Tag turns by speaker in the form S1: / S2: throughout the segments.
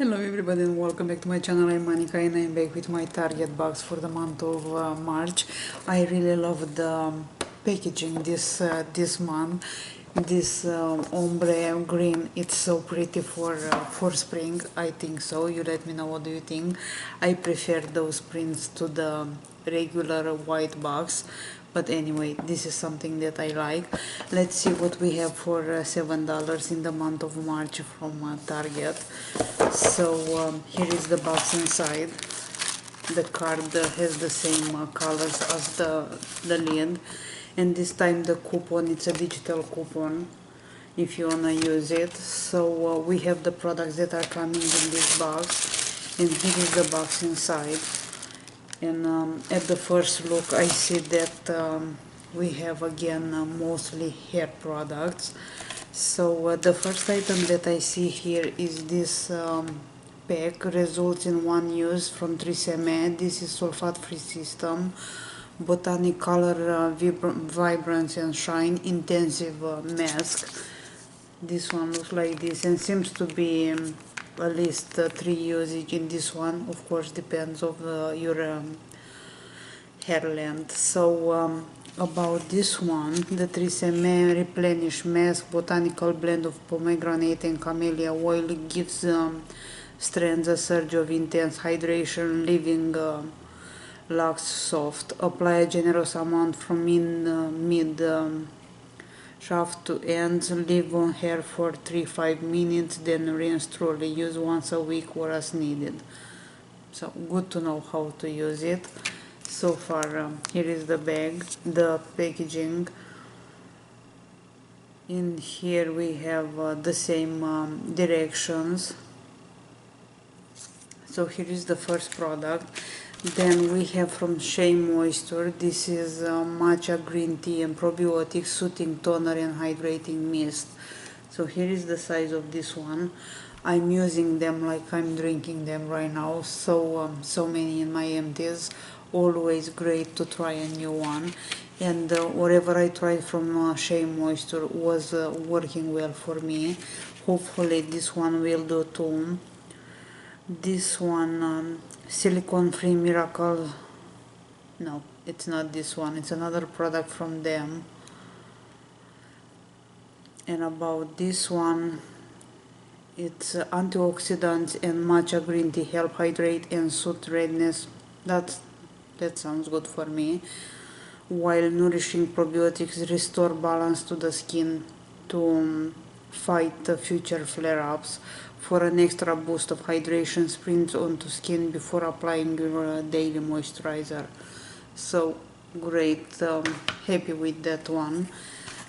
S1: Hello everybody and welcome back to my channel. I'm Monica and I'm back with my Target box for the month of March. I really love the packaging this month. This ombre green, it's so pretty for spring. I think so. You let me know what do you think. I prefer those prints to the regular white box, but anyway, this is something that I like. Let's see what we have for $7 in the month of March from Target. So here is the box inside. The card has the same colors as the lid, and this time the coupon, it's a digital coupon if you wanna use it. So we have the products that are coming in this box, and here is the box inside. And at the first look I see that we have again mostly hair products. So the first item that I see here is this pack, results in one use from Tresemme. This is sulfate free system, botanic color, vibrance and shine, intensive mask. This one looks like this and seems to be at least 3 usage in this one. Of course depends of your hair length. So about this one, the Tresemme Replenish Mask Botanical Blend of Pomegranate and Camellia Oil gives strands a surge of intense hydration, leaving locks soft. Apply a generous amount from mid shaft to ends. Leave on hair for 3-5 minutes, then rinse thoroughly. Use once a week or as needed. So good to know how to use it. So far, here is the bag, the packaging. In here we have the same directions. So here is the first product. Then we have from Shea Moisture. This is matcha green tea and probiotic soothing toner and hydrating mist. So here is the size of this one. I'm using them like I'm drinking them right now. So so many in my empties. Always great to try a new one. And whatever I tried from Shea Moisture was working well for me. Hopefully this one will do too. This one, silicone free miracle, no, it's not this one, it's another product from them. And about this one, it's antioxidants and matcha green tea help hydrate and soothe redness. That sounds good for me. While nourishing probiotics restore balance to the skin to fight future flare-ups. For an extra boost of hydration, sprint onto skin before applying your daily moisturizer. So great, happy with that one.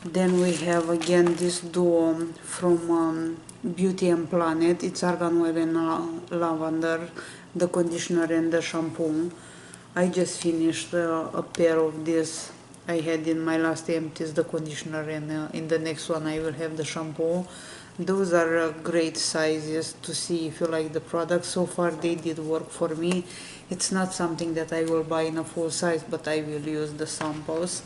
S1: Then we have again this duo from Beauty and Planet. It's argan oil and lavender, the conditioner and the shampoo. I just finished a pair of this. I had in my last empties the conditioner, and in the next one I will have the shampoo. Those are great sizes to see if you like the product. So far they did work for me. It's not something that I will buy in a full size, but I will use the samples.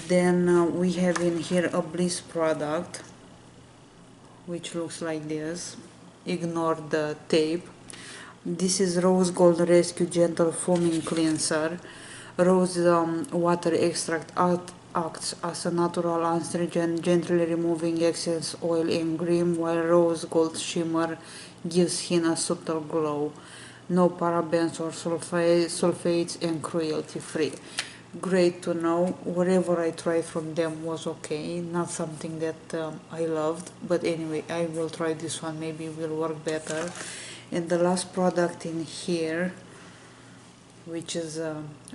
S1: Then we have in here a Bliss product, which looks like this. Ignore the tape. This is Rose Gold Rescue Gentle Foaming Cleanser. Rose water extract acts as a natural astringent, gently removing excess oil and cream, while Rose Gold Shimmer gives skin a subtle glow. No parabens or sulfates and cruelty free. Great to know. Whatever I tried from them was okay, not something that I loved, but anyway I will try this one, maybe it will work better. And the last product in here, which is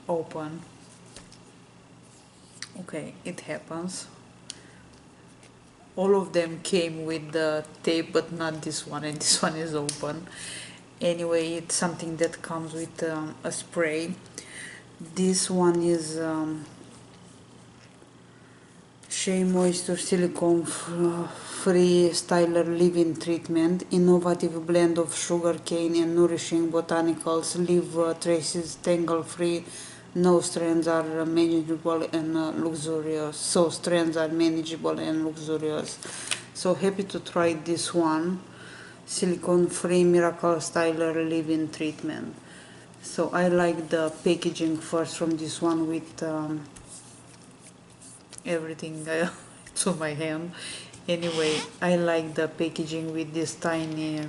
S1: open. Okay, it happens. All of them came with the tape, but not this one, and this one is open. Anyway, it's something that comes with a spray. This one is Shea Moisture Silicone Free Styler Leave-In Treatment. Innovative blend of sugar cane and nourishing botanicals. Leave traces tangle-free. No strands are manageable and luxurious. So strands are manageable and luxurious. So happy to try this one. silicone free miracle styler leave-in treatment. So I like the packaging first from this one with everything to my hand. Anyway, I like the packaging with this tiny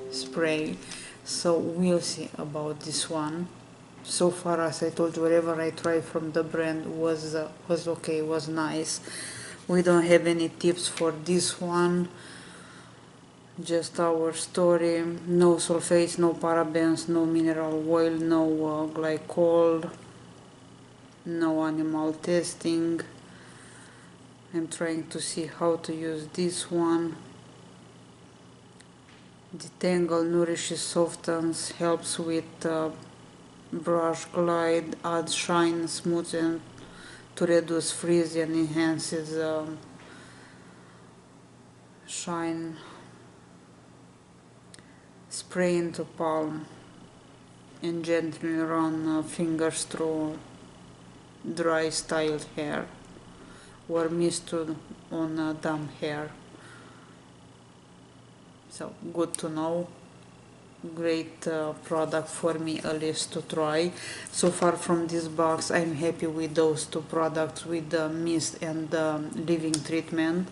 S1: spray, so we'll see about this one. So far, as I told you, whatever I tried from the brand was okay, was nice. We don't have any tips for this one, just our story. No sulfates, no parabens, no mineral oil, no glycol, no animal testing. I'm trying to see how to use this one. Detangle, nourishes, softens, helps with brush glide, adds shine, smooths, and to reduce frizz and enhances shine. Spray into palm and gently run fingers through dry styled hair or mist on damp hair. So good to know. Great product for me at least to try. So far from this box I'm happy with those two products, with the mist and the leave-in treatment.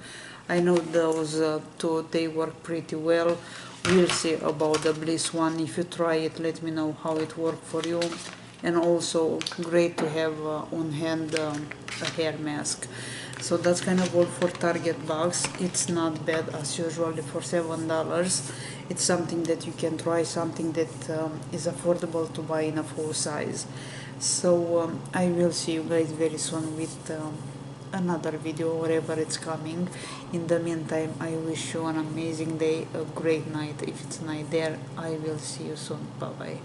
S1: I know those two, they work pretty well. We'll see about the Bliss one. If you try it, let me know how it worked for you. And also great to have on hand a hair mask. So that's kind of all for Target box. It's not bad as usually for $7. It's something that you can try, something that is affordable to buy in a full size. So I will see you guys very soon with another video, wherever it's coming. In the meantime, I wish you an amazing day, a great night if it's night there. I will see you soon. Bye bye.